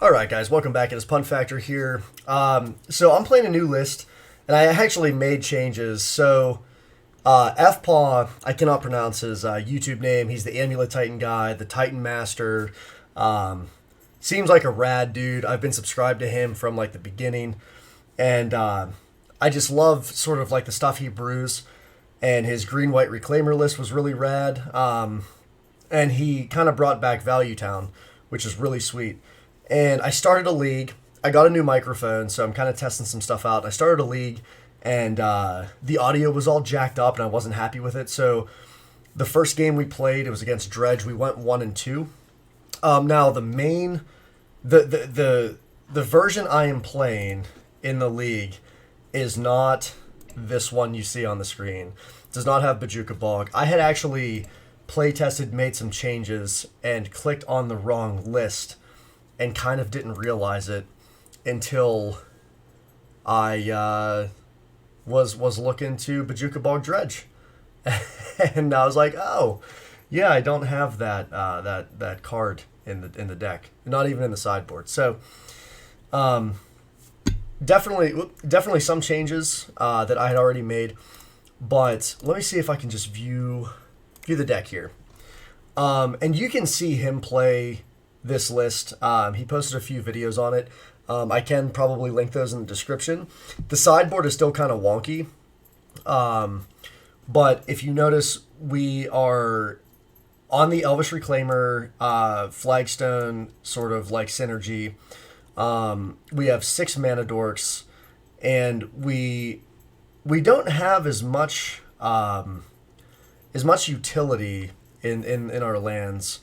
Alright guys, welcome back. It is Pun Factor here. So I'm playing a new list, and I actually made changes. So F-Paw, I cannot pronounce his YouTube name. He's the Amulet Titan guy, the Titan Master. Seems like a rad dude. I've been subscribed to him from like the beginning. And I just love sort of like the stuff he brews. And his green-white reclaimer list was really rad. And he kind of brought back Value Town, which is really sweet. And I started a league. I got a new microphone, so I'm kind of testing some stuff out. I started a league, and the audio was all jacked up, and I wasn't happy with it. So the first game we played, it was against Dredge. We went 1-2. Now the version I am playing in the league is not this one you see on the screen. It does not have Bajuka Bog. I had actually play tested, made some changes, and clicked on the wrong list, and kind of didn't realize it until I was looking to Bajuka Bog Dredge, and I was like, oh, yeah, I don't have that card in the deck, not even in the sideboard. So, definitely some changes that I had already made, but let me see if I can just view the deck here, and you can see him play this list. He posted a few videos on it. I can probably link those in the description. The sideboard is still kind of wonky. But if you notice, we are on the Elvish Reclaimer Flagstone sort of like synergy. We have 6 mana dorks, and we don't have as much utility in our lands.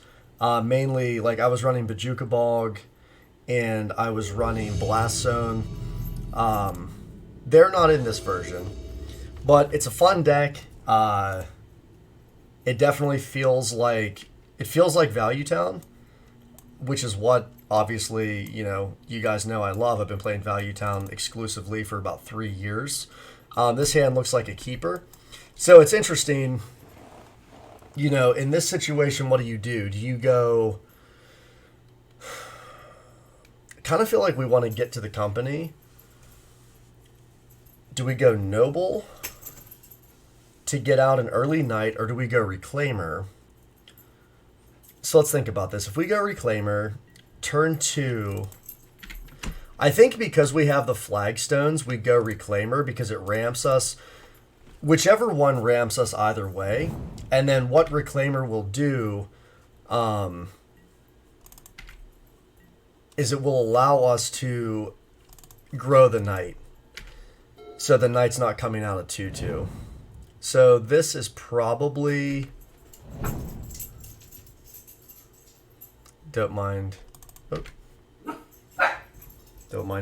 Mainly, like, I was running Bajuka Bog, and I was running Blast Zone. They're not in this version, but it's a fun deck. It definitely feels like Value Town, which is what obviously you guys know I love. I've been playing Value Town exclusively for about 3 years. This hand looks like a keeper, so it's interesting. In this situation, what do? Do you go... I kind of feel like we want to get to the company. Do we go Noble to get out an early night, or do we go Reclaimer? So let's think about this. If we go Reclaimer, turn 2... I think because we have the Flagstones, we go Reclaimer because it ramps us. Whichever one ramps us either way. And then what Reclaimer will do is it will allow us to grow the Knight. So the Knight's not coming out of 2/2. So this is probably... Don't mind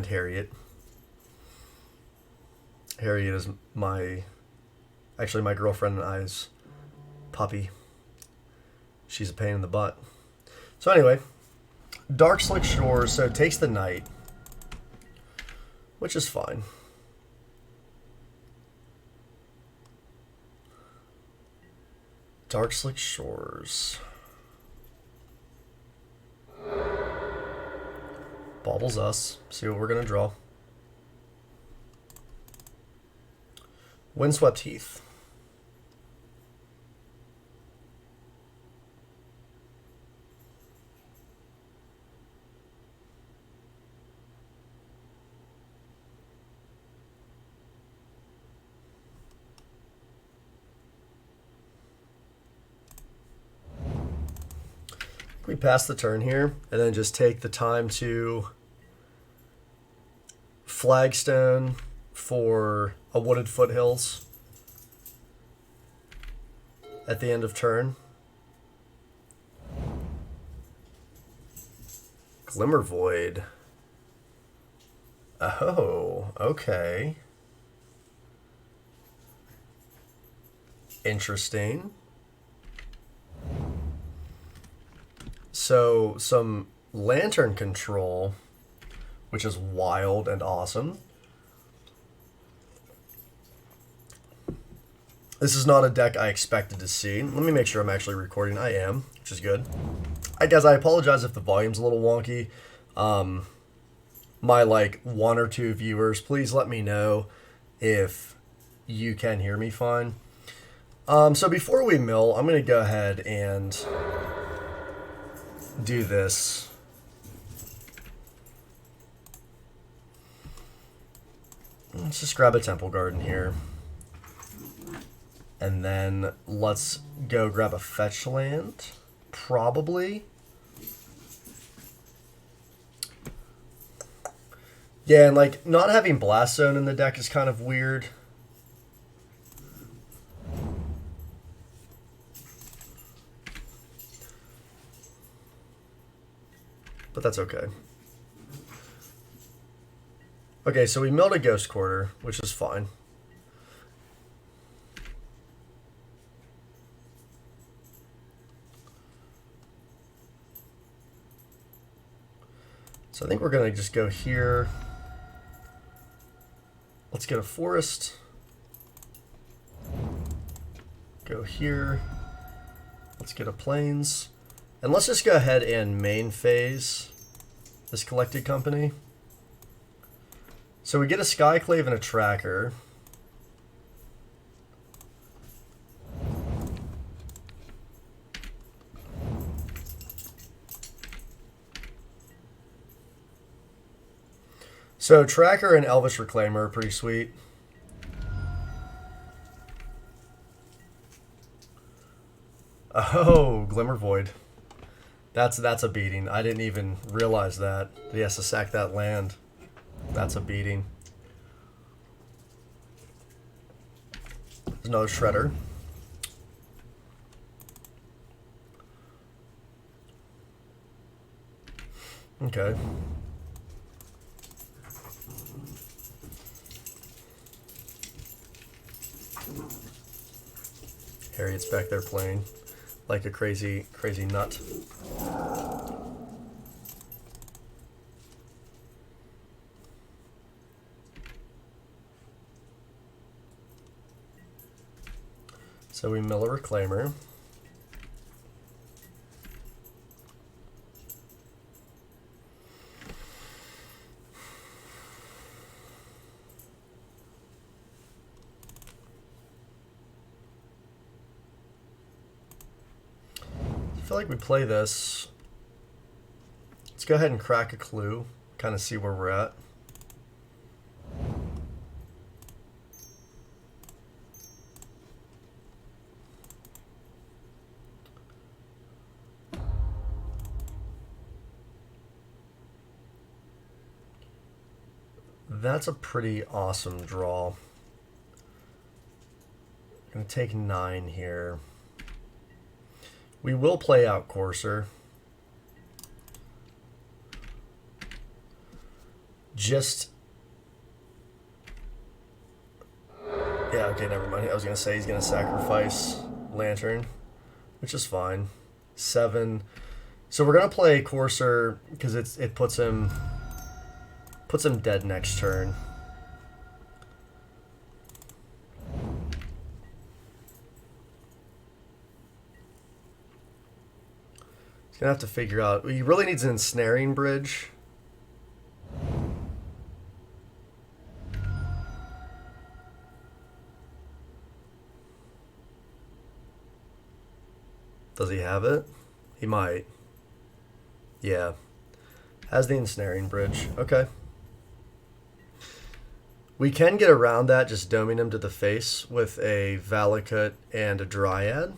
Harriet. Harriet is actually my girlfriend and I's puppy. She's a pain in the butt. So anyway, Dark Slick Shores, so it takes the Knight, which is fine. Dark Slick Shores. Baubles us. See what we're going to draw. Windswept Heath. We pass the turn here, and then just take the time to Flagstone for a Wooded Foothills at the end of turn. Glimmer Void. Oh, okay. Interesting. So, some Lantern control, which is wild and awesome. This is not a deck I expected to see. Let me make sure I'm actually recording. I am, which is good. I guess I apologize if the volume's a little wonky. My like 1 or 2 viewers, please let me know if you can hear me fine. So before we mill, I'm going to go ahead and do this. Let's just grab a Temple Garden here. And then let's go grab a fetch land, probably. Yeah, and like not having Blast Zone in the deck is kind of weird. But that's okay. Okay, so we milled a Ghost Quarter, which is fine. So I think we're going to just go here. Let's get a forest. Go here. Let's get a plains. And let's just go ahead and main phase this Collected Company. So we get a Skyclave and a Tracker. So Tracker and Elvish Reclaimer are pretty sweet. Oh, Glimmer Void. That's a beating. I didn't even realize that. He has to sack that land. That's a beating. There's another Shredder. Okay. Harriet's back there playing like a crazy nut. So we mill a Reclaimer. I feel like we play this. Let's go ahead and crack a clue, kind of see where we're at. That's a pretty awesome draw. I'm going to take 9 here. We will play out Courser. Just... Yeah, okay, never mind. I was going to say he's going to sacrifice Lantern, which is fine. 7. So we're going to play Courser because it puts him dead next turn. He's gonna have to figure out. He really needs an ensnaring bridge. Does he have it? He might. Yeah. Has the ensnaring bridge. Okay. We can get around that just doming him to the face with a Valakut and a Dryad.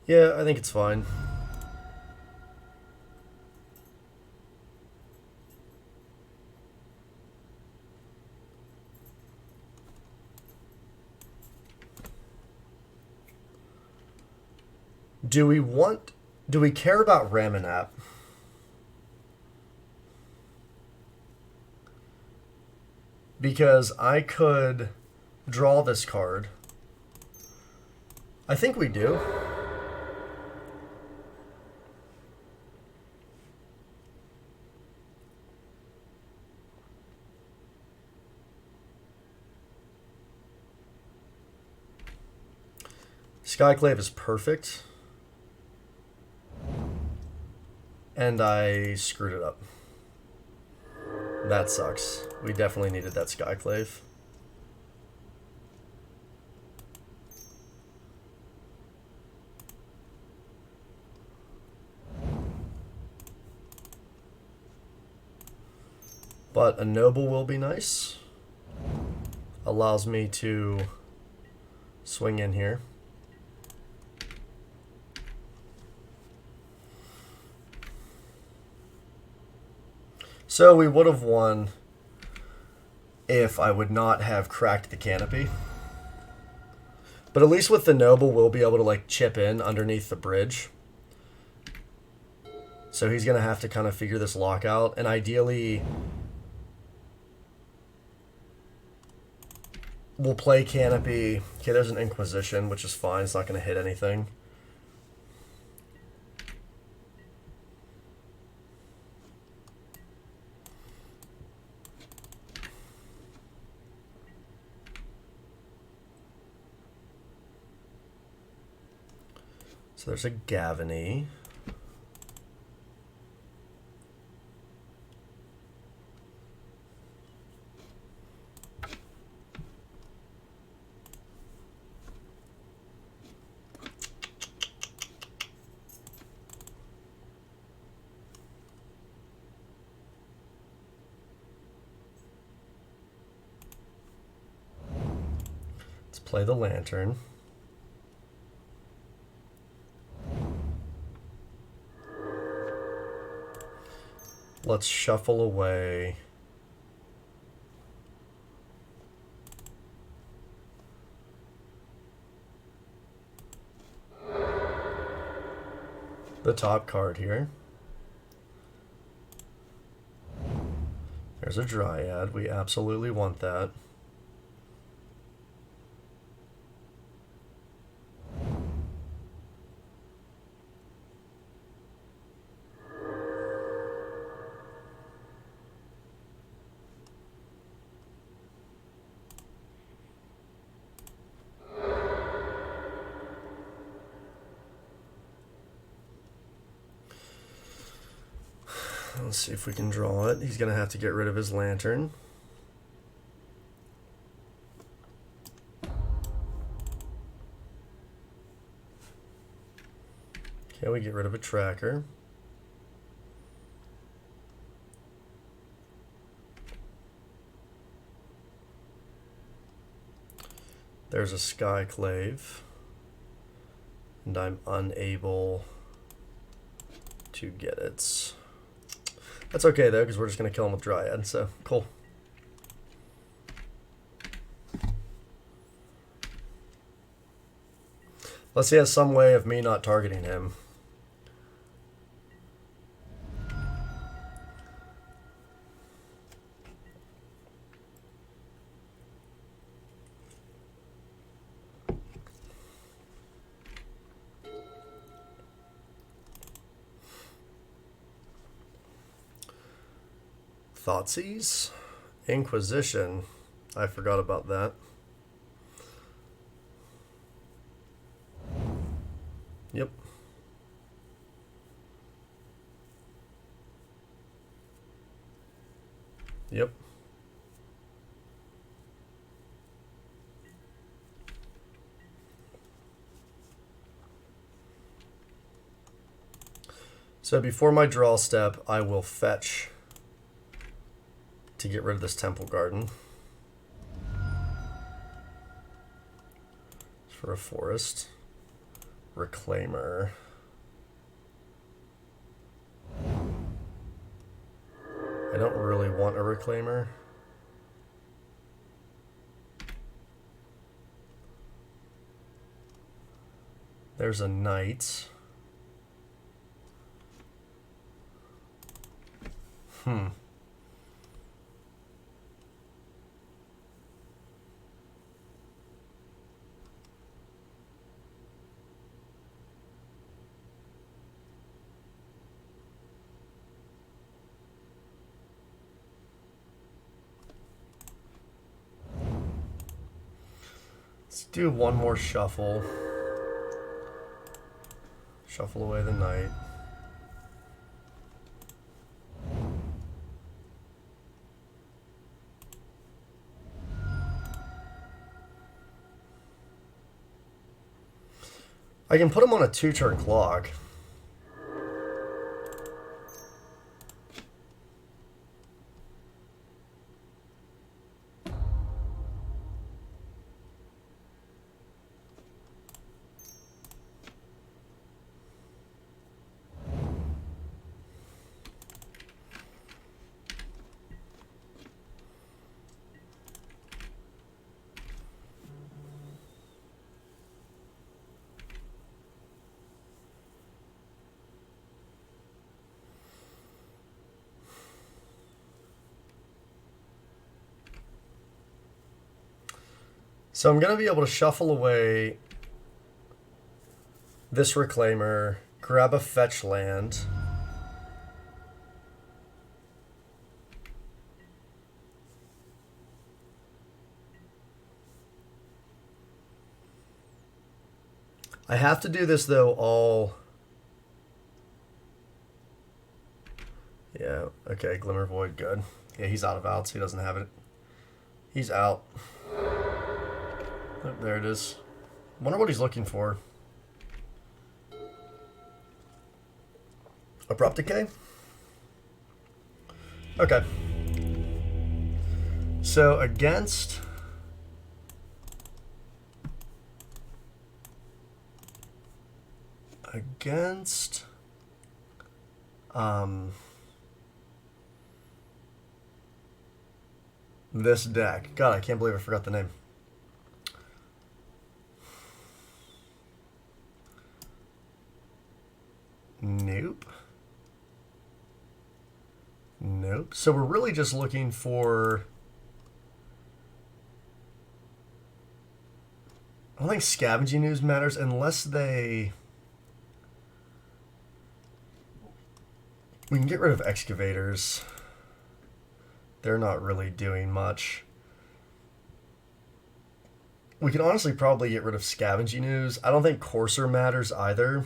Yeah, I think it's fine. Do we care about Ramanap? Because I could draw this card. I think we do. Skyclave is perfect. And I screwed it up. That sucks. We definitely needed that Skyclave. But a noble will be nice. Allows me to swing in here. So we would have won if I would not have cracked the canopy. But at least with the noble, we'll be able to like chip in underneath the bridge. So he's going to have to kind of figure this lock out. And ideally, we'll play canopy. Okay, there's an Inquisition, which is fine. It's not going to hit anything. So there's a Gavany. Let's play the Lantern. Let's shuffle away the top card here. There's a Dryad. We absolutely want that. Let's see if we can draw it. He's going to have to get rid of his Lantern. Okay, we get rid of a tracker. There's a Skyclave. And I'm unable to get it. That's okay, though, because we're just going to kill him with Dryad, so cool. Unless he has some way of me not targeting him. Thoughtseize? Inquisition. I forgot about that. Yep. Yep. So before my draw step, I will fetch to get rid of this Temple Garden for a forest. Reclaimer. I don't really want a Reclaimer. There's a Knight. Let's do one more shuffle. Shuffle away the knight. I can put him on a 2-turn clock. So I'm going to be able to shuffle away this Reclaimer, grab a fetch land. I have to do this, though, all... Yeah, okay, Glimmer Void, good. Yeah, he's out of outs. He doesn't have it. He's out. Oh, there it is. Wonder what he's looking for. Abrupt Decay? Okay. So against... this deck. God, I can't believe I forgot the name. Nope. Nope. So we're really just looking for... I don't think Scavenging News matters unless they... We can get rid of Excavators. They're not really doing much. We can honestly probably get rid of Scavenging News. I don't think Courser matters either.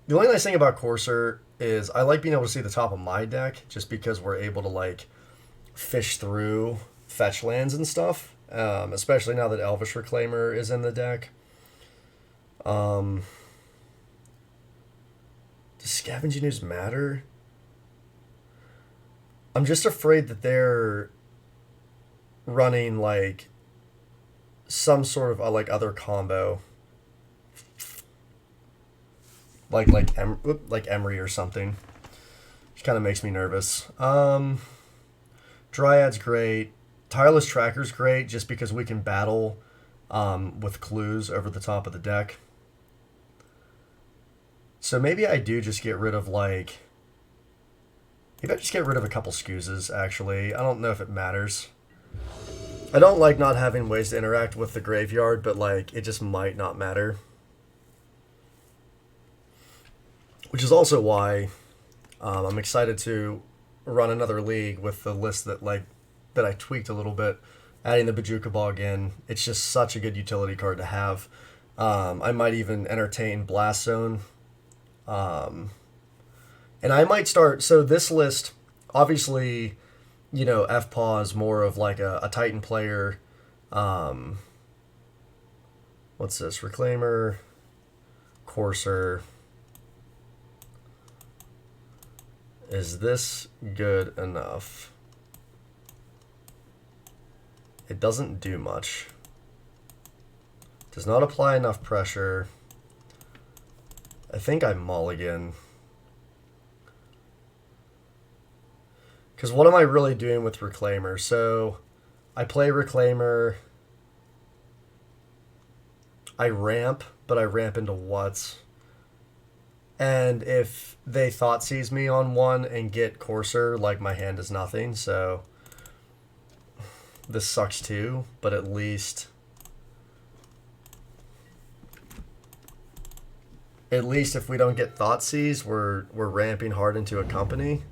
The only nice thing about Courser is I like being able to see the top of my deck just because we're able to like fish through fetch lands and stuff, especially now that Elvish Reclaimer is in the deck. Does Scavenging News matter? I'm just afraid that they're running like some sort of like other combo, like Emery or something, which kind of makes me nervous. Dryad's great. Tireless Tracker's great just because we can battle with clues over the top of the deck. So maybe I do just get rid of like... Maybe I just get rid of a couple Scoozes, actually. I don't know if it matters. I don't like not having ways to interact with the graveyard, but like it just might not matter. Which is also why I'm excited to run another league with the list that I tweaked a little bit, adding the Bajuka Bog in. It's just such a good utility card to have. I might even entertain Blast Zone. And I might start... So this list, obviously, you know, FPaw is more of like a Titan player. What's this? Reclaimer, Courser. Is this good enough? It doesn't do much. Does not apply enough pressure. I think I mulligan. Because what am I really doing with Reclaimer? So I play Reclaimer. I ramp, but I ramp into what? And if they Thoughtseize me on one and get Courser, like my hand is nothing. So this sucks too, but at least if we don't get Thoughtseize, we're ramping hard into a company.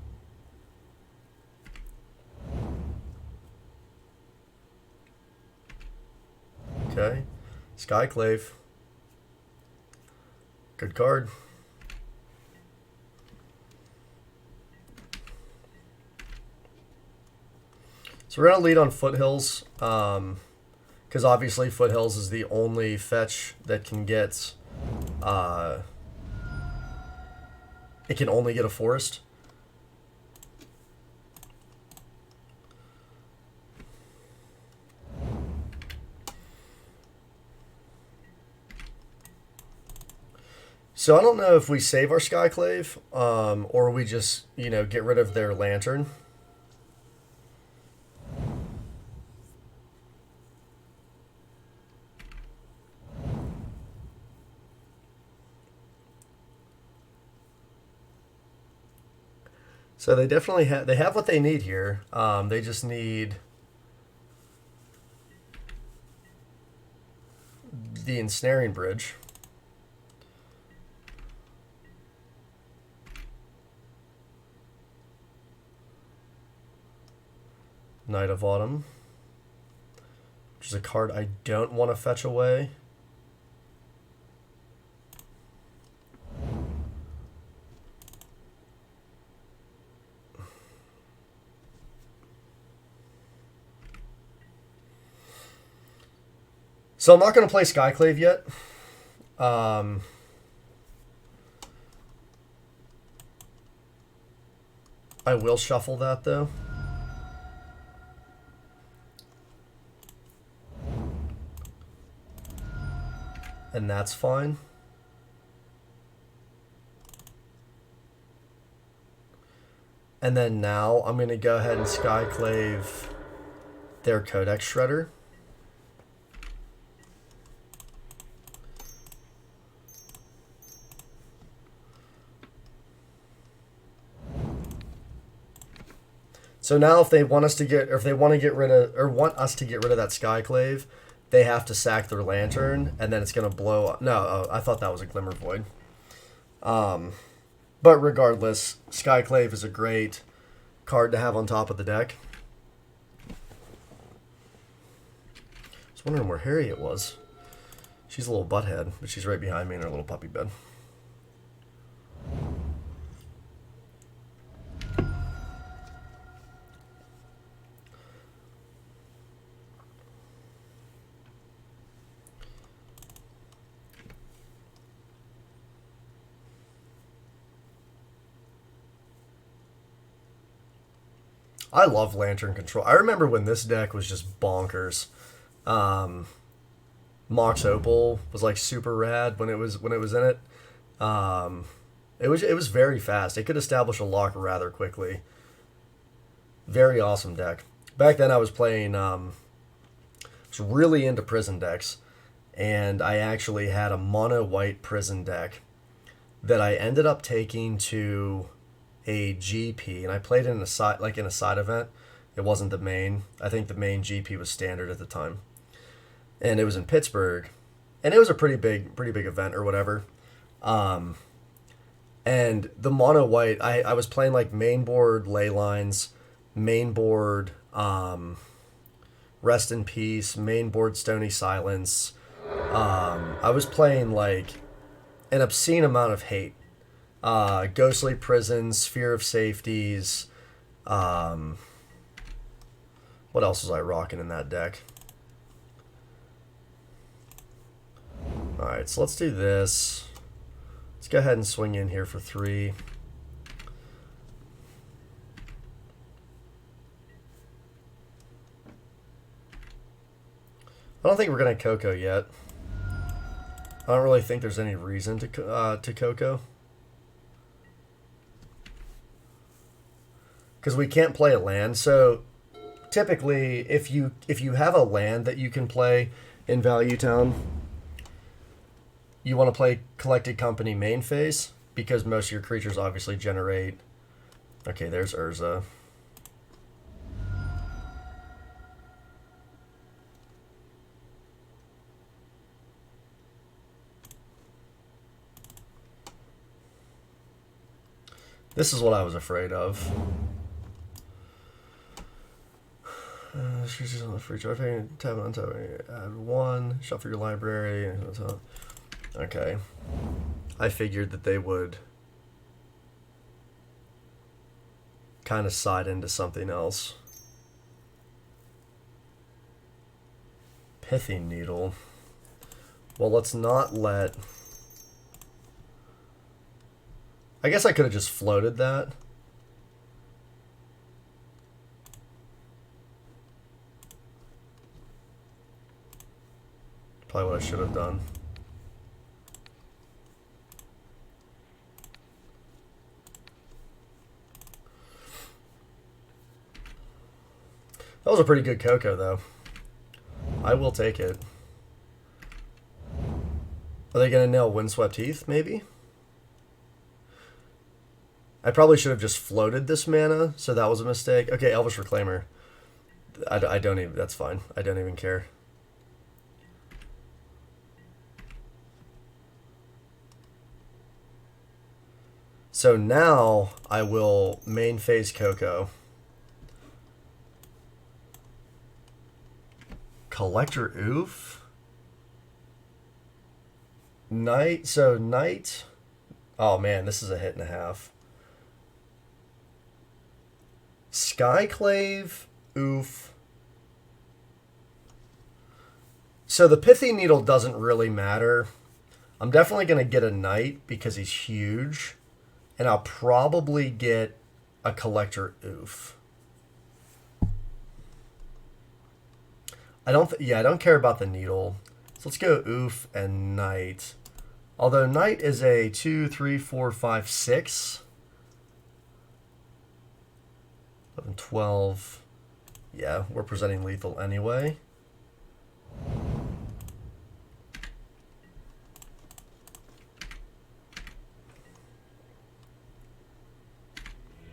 Okay, Skyclave. Good card. So we're going to lead on Foothills, because obviously Foothills is the only fetch that can get, it can only get a forest. So I don't know if we save our Skyclave, or we just, get rid of their Lantern. So they definitely have what they need here. They just need the Ensnaring Bridge. Knight of Autumn, which is a card I don't want to fetch away. So I'm not going to play Skyclave yet. I will shuffle that, though. And that's fine. And then now I'm going to go ahead and Skyclave their Codex Shredder. So now if they want us to get, or if they want to get rid of, or want us to get rid of that Skyclave, they have to sack their Lantern, and then it's going to blow up. No, I thought that was a Glimmer Void. But regardless, Skyclave is a great card to have on top of the deck. I was wondering where Harriet was. She's a little butthead, but she's right behind me in her little puppy bed. I love Lantern Control. I remember when this deck was just bonkers. Mox Opal was like super rad when it was in it. It was very fast. It could establish a lock rather quickly. Very awesome deck. Back then I was playing was really into prison decks, and I actually had a mono white prison deck that I ended up taking to a GP, and I played in a side event. It wasn't the main. I think the main GP was standard at the time, and it was in Pittsburgh, and it was a pretty big event or whatever. And the mono white, I was playing like main board Ley Lines, main board Rest in Peace, main board Stony Silence. I was playing like an obscene amount of hate. Ghostly Prisons, Sphere of Safeties. What else was I rocking in that deck? Alright, so let's do this. Let's go ahead and swing in here for 3. I don't think we're going to Coco yet. I don't really think there's any reason to Coco. Because we can't play a land. So typically, if you have a land that you can play in Value Town, you want to play Collected Company main phase, because most of your creatures obviously generate. Okay, there's Urza. This is what I was afraid of. She's on the free charge. Tap on top. Add 1. Shuffle your library. Okay. I figured that they would kind of side into something else. Pithing Needle. Well, let's not let... I guess I could have just floated that. Probably what I should have done. That was a pretty good Coco, though. I will take it. Are they going to nail Windswept Heath, maybe? I probably should have just floated this mana, so that was a mistake. Okay, Elvish Reclaimer. I don't even... That's fine. I don't even care. So now I will main phase Coco. Collector Oof. Knight. So Knight. Oh man, this is a hit and a half. Skyclave. Oof. So the Pithy Needle doesn't really matter. I'm definitely going to get a Knight because he's huge. And I'll probably get a Collector Oof. I don't care about the Needle. So let's go Oof and Knight. Although Knight is a 2, 3, 4, 5, 6. 11, 12. Yeah, we're presenting lethal anyway.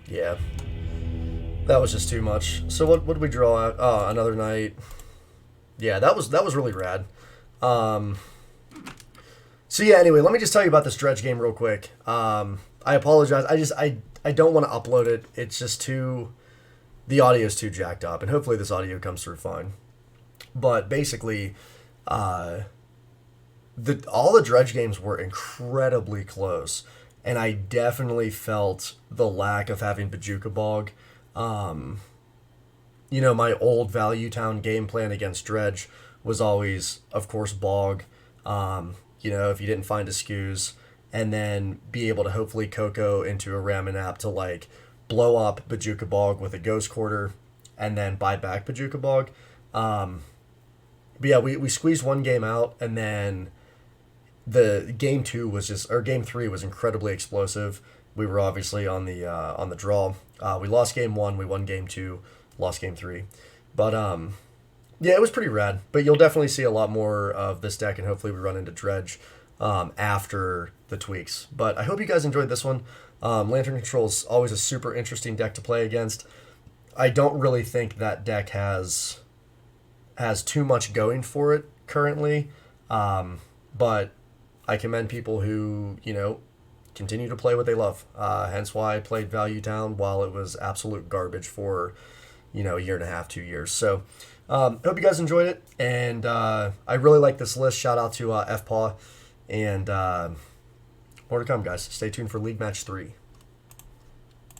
Yeah. That was just too much. So what did we draw out? Oh, another Knight. Yeah, that was really rad. So yeah, anyway, let me just tell you about this Dredge game real quick. I apologize. I don't want to upload it. It's just the audio's too jacked up, and hopefully this audio comes through fine. But basically, all the Dredge games were incredibly close, and I definitely felt the lack of having Bojuka Bog. You know, my old Value Town game plan against Dredge was always, of course, Bog. You know, if you didn't find a Scoos, and then be able to hopefully Coco into a Ramanap to, like, blow up Bojuka Bog with a Ghost Quarter, and then buy back Bojuka Bog. But yeah, we squeezed one game out, and then the game 2 was just, or game 3 was incredibly explosive. We were obviously on the draw. We lost game 1, we won game 2, lost game 3. But yeah, it was pretty rad. But you'll definitely see a lot more of this deck, and hopefully we run into Dredge after the tweaks. But I hope you guys enjoyed this one. Lantern Control is always a super interesting deck to play against. I don't really think that deck has too much going for it currently. But I commend people who, you know, continue to play what they love. Hence why I played Value Town while it was absolute garbage for, you know, a year and a half, 2 years. So hope you guys enjoyed it. And I really like this list. Shout out to FPaw. And more to come, guys. Stay tuned for League Match 3.